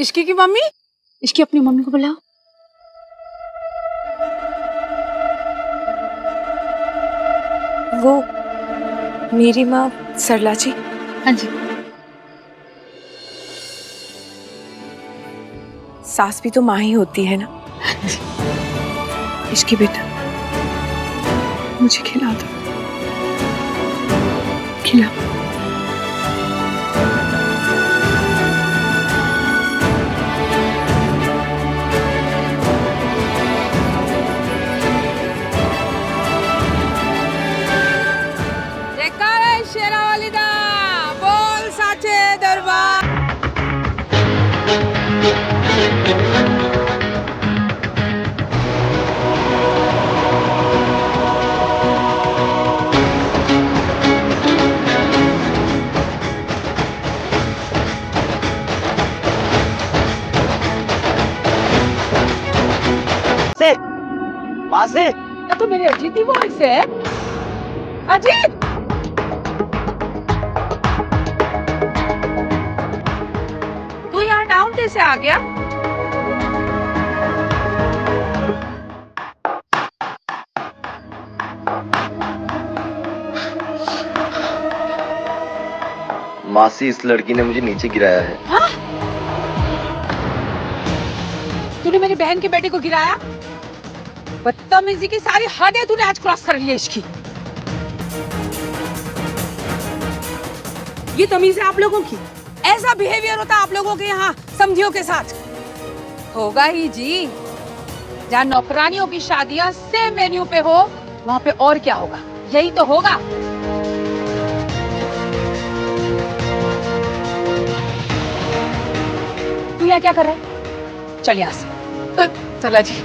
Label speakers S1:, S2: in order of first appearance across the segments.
S1: इश्की की मम्मी, इसकी अपनी मम्मी को बुलाओ।
S2: वो मेरी माँ सरला जी।
S1: हाँ जी।
S2: सास भी तो माँ ही होती है ना। इसकी बेटा मुझे खिला दो, खिला।
S1: जयकारा शेरा वाली दा, बोल साचे दरबार।
S3: से
S1: तो मेरी अजीत ही वॉइस है। अजीत, तू यहाँ डाउन कैसे आ गया?
S3: मासी, इस लड़की ने मुझे नीचे गिराया है।
S1: हाँ? तूने मेरी बहन की बेटी को गिराया? बदतमीजी की सारी हदें तूने आज क्रॉस कर ली है इसकी। ये तमीज है आप लोगों की? ऐसा बिहेवियर होता है आप लोगों के यहाँ समझियों के साथ? होगा ही जी। जहाँ नौकरानियों की शादियां सेम मेन्यू पे हो, वहाँ पे और क्या होगा? यही तो होगा। तू यहाँ क्या कर रहा है? चल यहाँ से।
S4: सरला जी,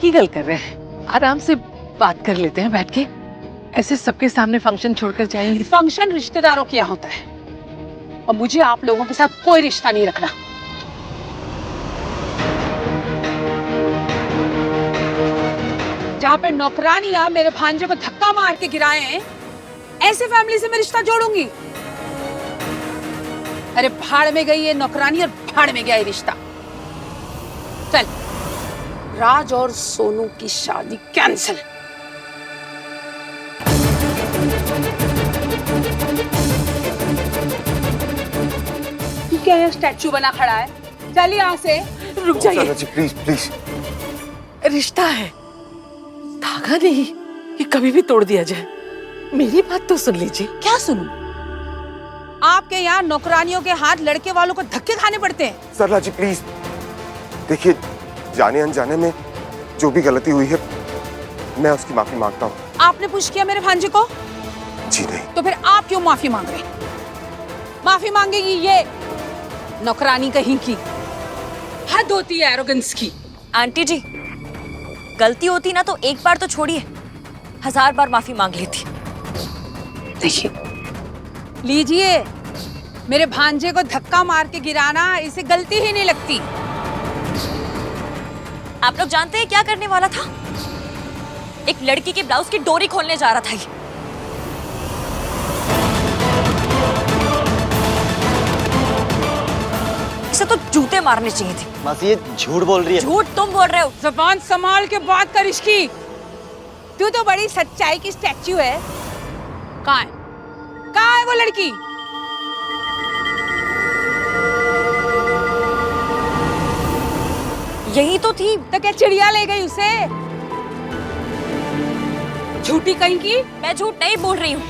S4: की गल कर रहे हैं? आराम से बात कर लेते हैं बैठ के। ऐसे सबके सामने फंक्शन छोड़कर जाएंगे?
S1: फंक्शन रिश्तेदारों के यहाँ होता है और मुझे आप लोगों के साथ कोई रिश्ता नहीं रखना। जहाँ पे नौकरानियां मेरे भांजे को धक्का मार के गिराए हैं, ऐसे फैमिली से मैं रिश्ता जोड़ूंगी? अरे भाड़ में गई ये नौकरानी और भाड़ में गया ये रिश्ता। चल, राज और सोनू की शादी कैंसिल। तू क्या है स्टैचू बना खड़ा है? चल यहाँ से।
S4: रुक जाइए,
S3: प्लीज प्लीज।
S4: रिश्ता है, धागा नहीं ये कभी भी तोड़ दिया जाए। मेरी बात तो सुन लीजिए।
S1: क्या सुनूं? आपके यहाँ नौकरानियों के हाथ लड़के वालों को धक्के खाने पड़ते हैं।
S5: सरला जी प्लीज देखिए, जाने अनजाने में जो भी गलती हुई है मैं उसकी माफी मांगता हूँ।
S1: आपने पुश किया मेरे भांजे को?
S5: जी नहीं।
S1: तो फिर आप क्यों माफी मांग रहे? माफी मांगेगी ये नौकरानी कहीं की। हद होती है एरोगेंस की।
S6: आंटी जी, गलती होती ना तो एक बार तो छोड़िए, 1000 बार माफी मांग लेती।
S1: देखिए, लीजिए, मेरे भांजे को धक्का मार के गिराना इसे गलती ही नहीं लगती।
S6: आप लोग जानते हैं क्या करने वाला था? एक लड़की के ब्लाउज की डोरी खोलने जा रहा था ये। इसे तो जूते मारने चाहिए थे।
S3: मासी, ये झूठ बोल रही है।
S6: झूठ तुम बोल रहे हो।
S1: जुबान संभाल के बात कर इसकी। तू तो बड़ी सच्चाई की स्टैच्यू है। कहाँ है? कहाँ है वो लड़की?
S6: यही तो थी।
S1: तो क्या चिड़िया ले गई उसे? झूठी कहीं की।
S6: मैं झूठ नहीं बोल रही हूँ।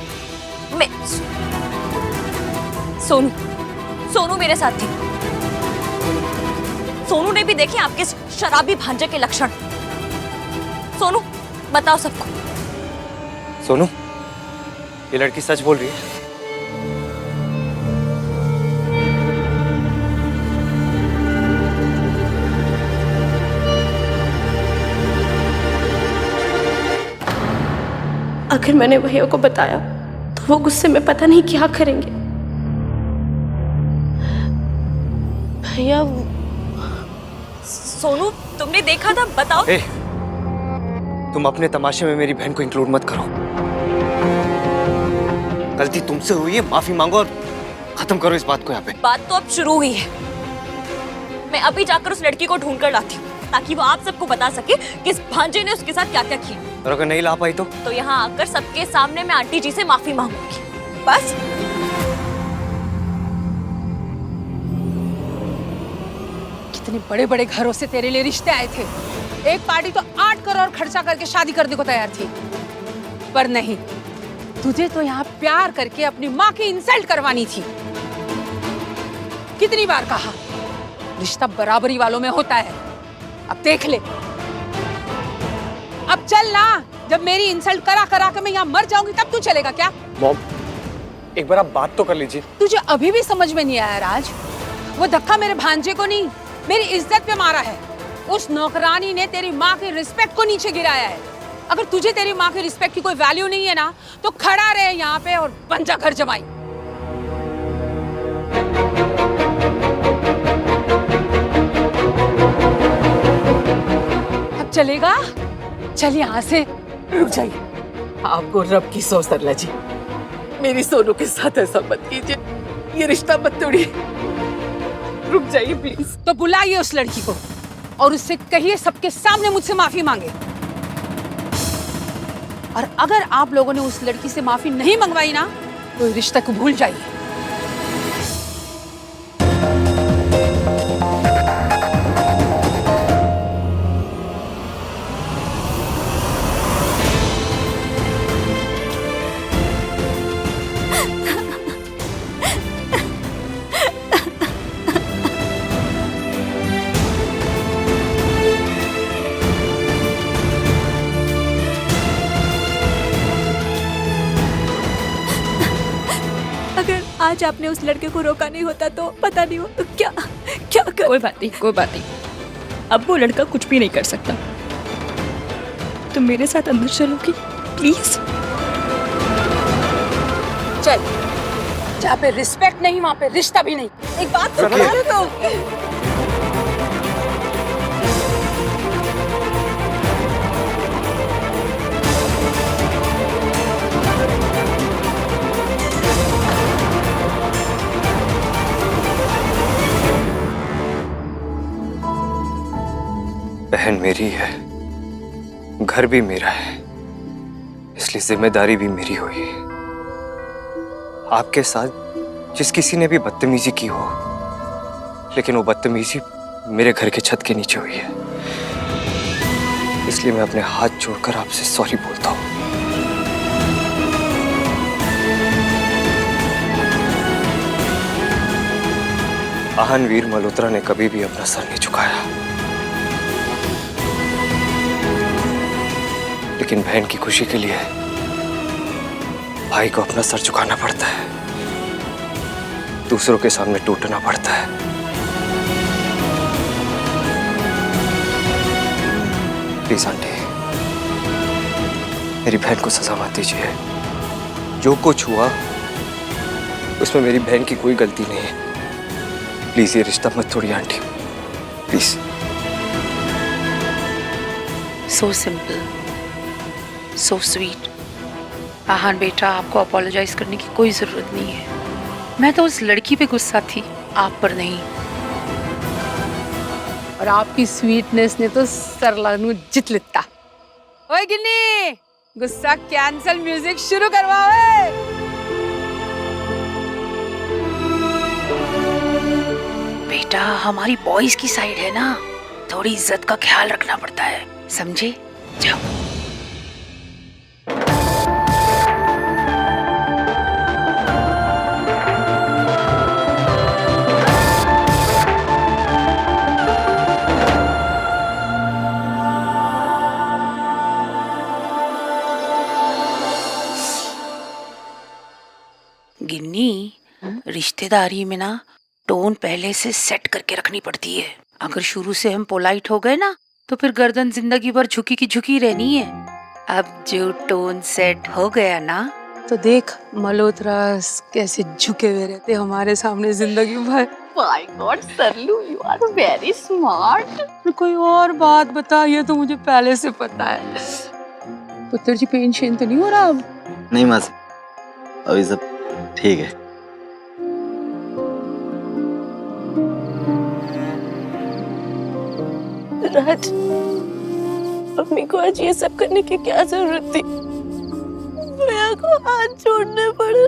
S6: मैं सोनू मेरे साथ थी। सोनू ने भी देखे आपके शराबी भांजे के लक्षण। सोनू, बताओ सबको।
S3: सोनू, ये लड़की सच बोल रही है।
S7: अगर मैंने भैया को बताया तो वो गुस्से में पता नहीं क्या करेंगे। भैया,
S6: सोनू, तुमने देखा था? बताओ।
S3: तुम अपने तमाशे में मेरी बहन को इंक्लूड मत करो। गलती तुमसे हुई है, माफी मांगो और खत्म करो इस बात को यहाँ पे।
S6: बात तो अब शुरू हुई है। मैं अभी जाकर उस लड़की को ढूंढ कर लाती हूँ ताकि वो आप सबको बता सके कि इस भांजे ने उसके साथ क्या क्या किया।
S3: और अगर नहीं ला पाई तो
S6: यहाँ आकर सबके सामने मैं आंटी जी से माफी मांगूंगी, बस।
S1: कितने बड़े बड़े घरों से तेरे लिए रिश्ते आए थे। एक पार्टी तो 8 करोड़ खर्चा करके शादी करने को तैयार थी, पर नहीं, तुझे तो यहाँ प्यार करके अपनी माँ की इंसल्ट करवानी थी। कितनी बार कहा, रिश्ता बराबरी वालों में होता है। अब देख ले, अब चल ना। जब मेरी इंसल्ट करा करा के मैं यहाँ मर जाऊंगी तब तू चलेगा क्या?
S3: मॉम, एक बार आप बात तो कर लीजिए।
S1: तुझे अभी भी समझ में नहीं आया राज? वो धक्का मेरे भांजे को नहीं, मेरी इज्जत पे मारा है। उस नौकरानी ने तेरी माँ की रिस्पेक्ट को नीचे गिराया है। अगर तुझे तेरी माँ की रिस्पेक्ट की कोई वैल्यू नहीं है ना, तो खड़ा रहे यहाँ पे और बन जा घर जमाई। अब चलेगा? चल यहाँ से, रुक जाइए।
S4: आपको रब की सौ सरला जी, मेरी सोनू के साथ ऐसा मत कीजिए, ये रिश्ता मत तोड़िए, रुक जाइए प्लीज।
S1: तो बुलाइए उस लड़की को और उससे कहिए सबके सामने मुझसे माफी मांगे। और अगर आप लोगों ने उस लड़की से माफी नहीं मंगवाई ना, तो रिश्ते को भूल जाइए।
S7: आज आपने उस लड़के को रोका नहीं होता तो पता नहीं हो क्या क्या कर...
S2: कोई बात नहीं, कोई बात नहीं। अब वो लड़का कुछ भी नहीं कर सकता। तुम मेरे साथ अंदर चलोगी प्लीज?
S1: चल, जहाँ पे रिस्पेक्ट नहीं वहाँ पे रिश्ता भी नहीं। एक बात तो बता रहे तो।
S3: बहन मेरी है, घर भी मेरा है, इसलिए जिम्मेदारी भी मेरी हुई है। आपके साथ जिस किसी ने भी बदतमीजी की हो, लेकिन वो बदतमीजी मेरे घर के छत के नीचे हुई है, इसलिए मैं अपने हाथ जोड़कर आपसे सॉरी बोलता हूँ। महानवीर मल्होत्रा ने कभी भी अपना सर नहीं झुकाया, लेकिन बहन की खुशी के लिए भाई को अपना सर झुकाना पड़ता है, दूसरों के सामने टूटना पड़ता है। प्लीज आंटी, मेरी बहन को सजा मत दीजिए। जो कुछ हुआ उसमें मेरी बहन की कोई गलती नहीं है। प्लीज ये रिश्ता मत तोड़िए aunty, please.
S2: So simple, so sweet. Aahan बेटा, आपको अपोलोजाइज करने की कोई जरूरत नहीं है। मैं तो उस लड़की पे गुस्सा थी, आप पर नहीं।
S1: और आपकी स्वीटनेस ने तो सरलानू जित लिता। ओए गिन्नी, गुस्सा कैंसल, म्यूजिक शुरू करवाओ।
S2: बेटा, हमारी बॉयज की साइड है ना, थोड़ी इज्जत का ख्याल रखना पड़ता है, समझे? जाओ। गिन्नी, रिश्तेदारी में ना टोन पहले से सेट करके रखनी पड़ती है। अगर शुरू से हम पोलाइट हो गए ना, तो फिर गर्दन जिंदगी भर झुकी की झुकी रहनी है। अब जो टोन सेट हो गया ना,
S1: तो देख मल्होत्रा कैसे झुके हुए रहते हमारे सामने जिंदगी भर।
S7: My god Saralu, you are very smart.
S1: कोई और बात बता, ये तो मुझे पहले से पता है। पुत्र जी, पेन शेन तो नहीं हो रहा अब?
S8: नहीं मासी, अभी सब ठीक है।
S7: राज, मम्मी को आज ये सब करने की क्या जरूरत थी? भैया को हाथ जोड़ने पड़े।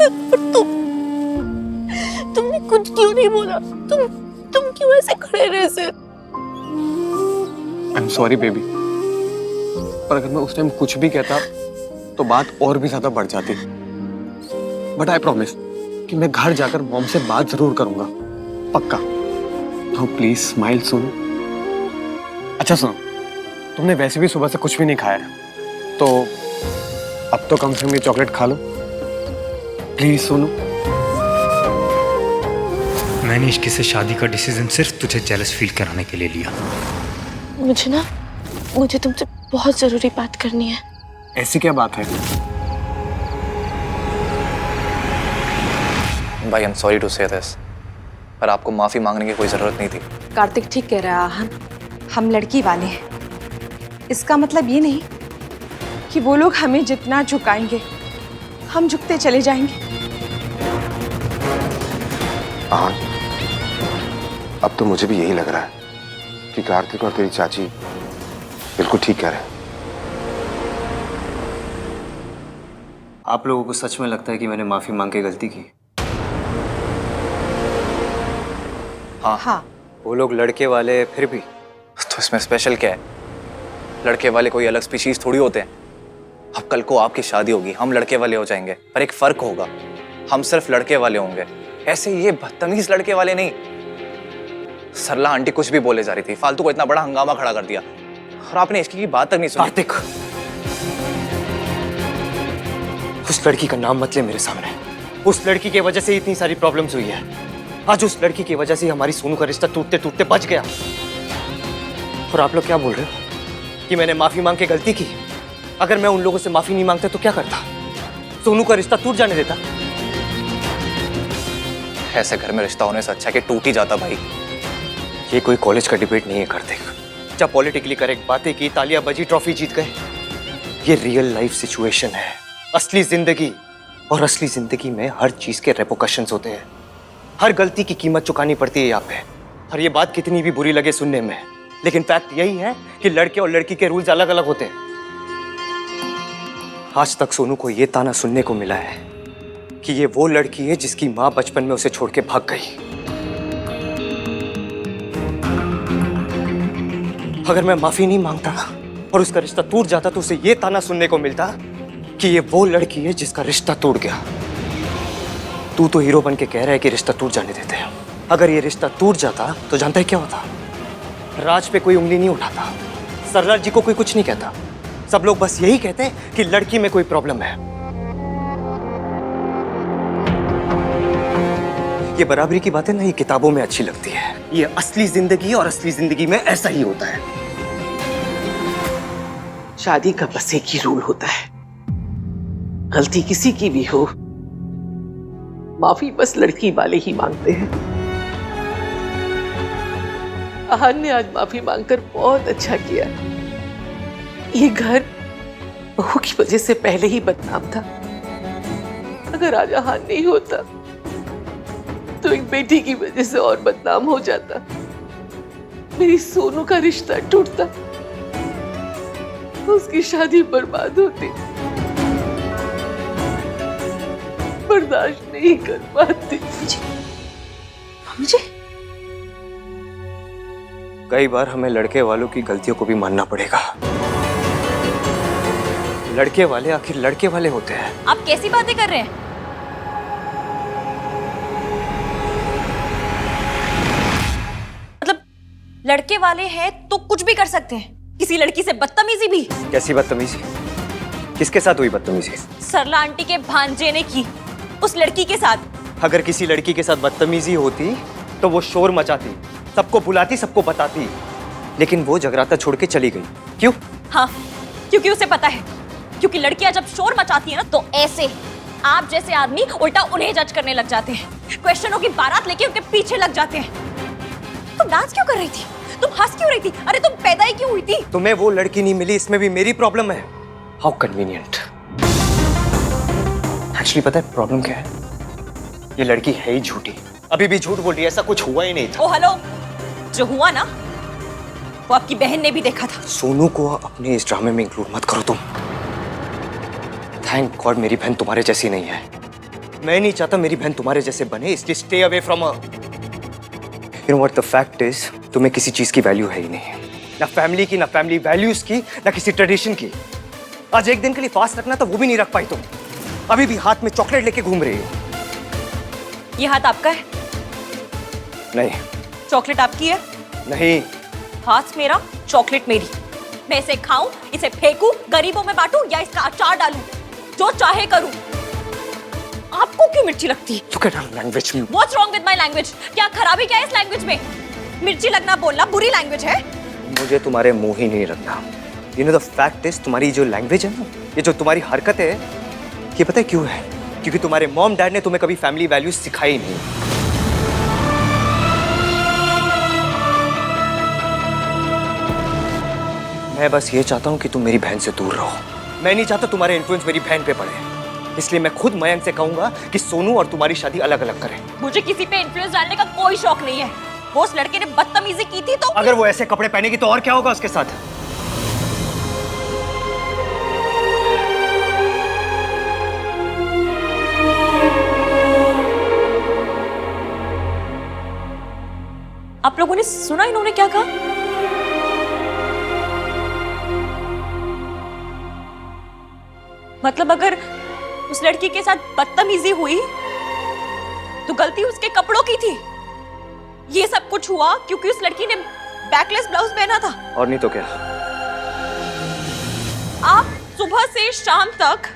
S7: और तुमने कुछ क्यों नहीं बोला? तुम क्यों ऐसे खड़े रहे सिर्फ?
S9: आई एम सॉरी बेबी, पर अगर मैं उस टाइम कुछ भी कहता तो बात और भी ज्यादा बढ़ जाती। बट आई प्रॉमिस कि मैं घर जाकर मॉम से बात जरूर करूंगा, पक्का। नाउ प्लीज स्माइल सुनो। अच्छा सुनो, तुमने वैसे भी सुबह से कुछ भी नहीं खाया है, तो अब तो कम से कम ये चॉकलेट खा लो प्लीज सोनू।
S10: मैंने इश्क से शादी का डिसीजन सिर्फ तुझे जेलस फील कराने के लिए लिया।
S7: मुझे तुमसे बहुत जरूरी बात करनी है।
S9: ऐसी क्या बात है?
S11: भाई आई एम सॉरी टू से दिस, पर आपको माफी मांगने की कोई जरूरत नहीं थी।
S1: कार्तिक ठीक कह रहा है, हम लड़की वाले हैं। इसका मतलब ये नहीं कि वो लोग हमें जितना झुकाएंगे हम झुकते चले जाएंगे।
S5: हाँ, अब तो मुझे भी यही लग रहा है कि कार्तिक और तेरी चाची बिल्कुल ठीक कह रहे हैं।
S3: आप लोगों को सच में लगता है कि मैंने माफी मांग के गलती की?
S1: हाँ।
S3: वो लोग लड़के वाले फिर भी।
S11: तो इसमें स्पेशल क्या है? लड़के वाले कोई अलग स्पीशीज थोड़ी होते हैं। अब कल को आपकी शादी होगी, हम लड़के वाले हो जाएंगे, पर एक फर्क होगा, हम सिर्फ लड़के वाले होंगे। ऐसे ये बदतमीज लड़के वाले नहीं। सरला आंटी कुछ भी बोले जा रही थी, फालतू को इतना बड़ा हंगामा खड़ा कर दिया, और आपने इसकी बात तक नहीं सुनी।
S3: कार्तिक, उस लड़की का नाम मत ले मेरे सामने। उस लड़की की वजह से इतनी सारी प्रॉब्लम्स हुई है। आज उस लड़की की वजह से हमारी सोनू का रिश्ता टूटते टूटते बच गया। और आप लोग क्या बोल रहे हो कि मैंने माफी मांग के गलती की? अगर मैं उन लोगों से माफी नहीं मांगता तो क्या करता? सोनू का रिश्ता टूट जाने देता?
S11: ऐसे घर में रिश्ता होने से अच्छा कि टूट ही जाता भाई।
S3: ये कोई कॉलेज का डिबेट नहीं है कार्तिक, जब पॉलिटिकली करेक्ट बातें की, तालियां बजी, ट्रॉफी जीत गए। ये रियल लाइफ सिचुएशन है, असली जिंदगी। और असली जिंदगी में हर चीज के रेपोकशंस होते हैं। हर गलती की कीमत चुकानी पड़ती है यहाँ पे। और ये बात कितनी भी बुरी लगे सुनने में, लेकिन फैक्ट यही है कि लड़के और लड़की के रूल्स अलग अलग होते हैं। आज तक सोनू को ये ताना सुनने को मिला है कि ये वो लड़की है जिसकी माँ बचपन में उसे छोड़ के भाग गई। अगर मैं माफी नहीं मांगता और उसका रिश्ता टूट जाता तो उसे ये ताना सुनने को मिलता कि ये वो लड़की है जिसका रिश्ता टूट गया। तू तो हीरो बन के कह रहा है कि रिश्ता टूट जाने देते हैं। अगर ये रिश्ता टूट जाता तो जानता है क्या होता? राज पे कोई उंगली नहीं उठाता, सरला जी को कोई कुछ नहीं कहता। सब लोग बस यही कहते हैं कि लड़की में कोई प्रॉब्लम है। ये बराबरी की बातें ना ये किताबों में अच्छी लगती है, ये असली जिंदगी और असली जिंदगी में ऐसा ही होता है।
S4: शादी का बस एक ही रूल होता है, गलती किसी की भी हो, माफी बस लड़की वाले ही मांगते हैं। आहान ने आज माफी मांगकर बहुत अच्छा किया। ये घर बहू की वजह से पहले ही बदनाम था। अगर आज आहान नहीं होता तो एक बेटी की वजह से और बदनाम हो जाता। मेरी सोनू का रिश्ता टूटता, उसकी शादी बर्बाद होती। बर्दाश्त नहीं कर पाती।
S1: मुझे
S3: कई बार हमें लड़के वालों की गलतियों को भी मानना पड़ेगा। लड़के वाले आखिर लड़के वाले होते हैं।
S6: आप कैसी बातें कर रहे हैं? मतलब लड़के वाले हैं तो कुछ भी कर सकते हैं, किसी लड़की से बदतमीजी भी।
S3: कैसी बदतमीजी? किसके साथ हुई बदतमीजी?
S6: सरला आंटी के भांजे ने की, उस लड़की के साथ।
S3: अगर किसी लड़की के साथ बदतमीजी होती तो वो शोर मचाती, सबको बुलाती, सबको बताती, लेकिन वो जगराता छोड़ के चली गई। क्यों?
S6: हाँ, क्योंकि उसे पता है, क्योंकि लड़कियां जब शोर मचाती है ना तो ऐसे आप जैसे आदमी उल्टा उन्हें जज करने लग जाते हैं, क्वेश्चनों की बारात लेके उनके पीछे लग जाते हैं। तुम डांस क्यों कर रही थी? तुम हंस क्यों रही थी? अरे तुम पैदा ही क्यों हुई थी?
S3: तुम्हें वो लड़की नहीं मिली, इसमें भी मेरी प्रॉब्लम है। How convenient. एक्चुअली पता है प्रॉब्लम क्या है? ये लड़की है ही झूठी, अभी भी झूठ बोल रही है, ऐसा कुछ हुआ ही नहीं था।
S6: ओ हेलो, जो हुआ ना वो आपकी बहन ने भी देखा था।
S3: सोनू को अपने इस ड्रामे में इंक्लूड मत करो तुम। थैंक गॉड मेरी बहन तुम्हारे जैसी नहीं है। मैं नहीं चाहता मेरी बहन तुम्हारे जैसे बने, इसलिए stay away from her. You know what the fact is, तुम्हें किसी चीज की वैल्यू है ही नहीं, ना फैमिली की, ना फैमिली वैल्यूज की, ना किसी ट्रेडिशन की। आज एक दिन के लिए फास्ट रखना तो वो भी नहीं रख पाई तुम। अभी भी हाथ में चॉकलेट लेके घूम रही हो।
S6: ये हाथ आपका है?
S3: नहीं।
S6: चॉकलेट आपकी है?
S3: नहीं।
S6: हाथ मेरा, चॉकलेट मेरी। मैं इसे खाऊं, इसे फेंकूं, गरीबों में बांटूं या इसका अचार डालूं, जो चाहे करूं। आपको क्यों मिर्ची लगती है?
S3: Look at her language.
S6: What's wrong with my language? क्या खराबी क्या है इस लैंग्वेज में? मिर्ची लगना बोलना बुरी लैंग्वेज है?
S3: मुझे तुम्हारे मुंह ही नहीं रखना। You know the fact is, तुम्हारी जो लैंग्वेज है ना, ये जो तुम्हारी हरकत है, ये पता है क्यों है? क्योंकि तुम्हारे मॉम डैड ने तुम्हें कभी फैमिली वैल्यूज सिखाई नहीं। मैं बस ये चाहता हूँ कि तुम मेरी बहन से दूर रहो। मैं नहीं चाहता तुम्हारे इन्फ्लुएंस मेरी बहन पे पड़े, इसलिए मैं खुद मयंक से कहूंगा कि सोनू और तुम्हारी शादी अलग अलग करें।
S6: मुझे किसी पे इन्फ्लुएंस डालने का कोई शौक नहीं है। वो उस लड़के ने बदतमीजी की थी तो
S3: अगर वो ऐसे कपड़े पहनेगी तो और क्या होगा उसके साथ?
S6: आप लोगों ने सुना इन्होंने क्या कहा? मतलब अगर उस लड़की के साथ बदतमीजी हुई तो गलती उसके कपड़ों की थी। ये सब कुछ हुआ क्योंकि उस लड़की ने बैकलेस ब्लाउज पहना था।
S3: और नहीं तो क्या?
S6: आप सुबह से शाम तक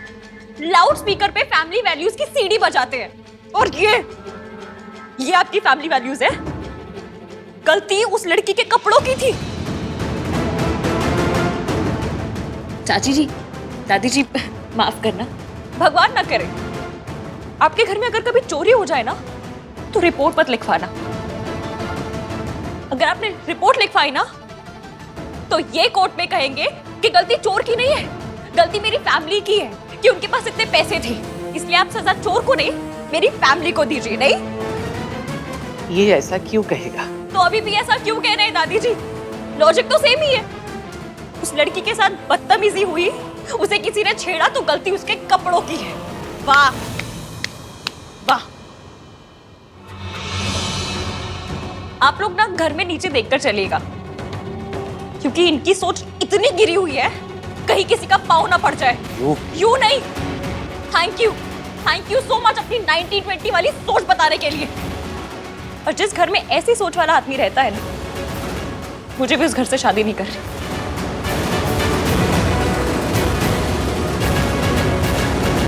S6: लाउड स्पीकर पे फैमिली वैल्यूज की सीडी बजाते हैं और ये आपकी फैमिली वैल्यूज है। गलती उस लड़की के कपड़ों की थी। चाची जी, दादी जी, माफ करना। भगवान ना करे आपके घर में अगर कभी चोरी हो जाए ना तो रिपोर्ट मत लिखवाना। अगर आपने रिपोर्ट लिखवाई ना तो ये कोर्ट में कहेंगे कि गलती चोर की नहीं है, गलती मेरी फैमिली की है कि उनके पास इतने पैसे थे। इसलिए आप सजा चोर को नहीं, मेरी फैमिली को दीजिए। नहीं,
S4: ये ऐसा क्यों कहेगा?
S6: तो अभी भी ऐसा क्यों कह रहे हैं दादी जी? लॉजिक तो सेम ही है। उस लड़की के साथ बदतमीजी हुई, उसे किसी ने छेड़ा तो गलती उसके कपड़ों की है। वाह वाह। आप लोग ना घर में नीचे देखकर चलिएगा, क्योंकि इनकी सोच इतनी गिरी हुई है कहीं किसी का पाँव ना पड़ जाए। यू नहीं। थैंक यू सो मच अपनी 1920 वाली सोच बताने के लिए। और जिस घर में ऐसी सोच वाला आदमी रहता है ना, मुझे भी उस घर से शादी नहीं करनी।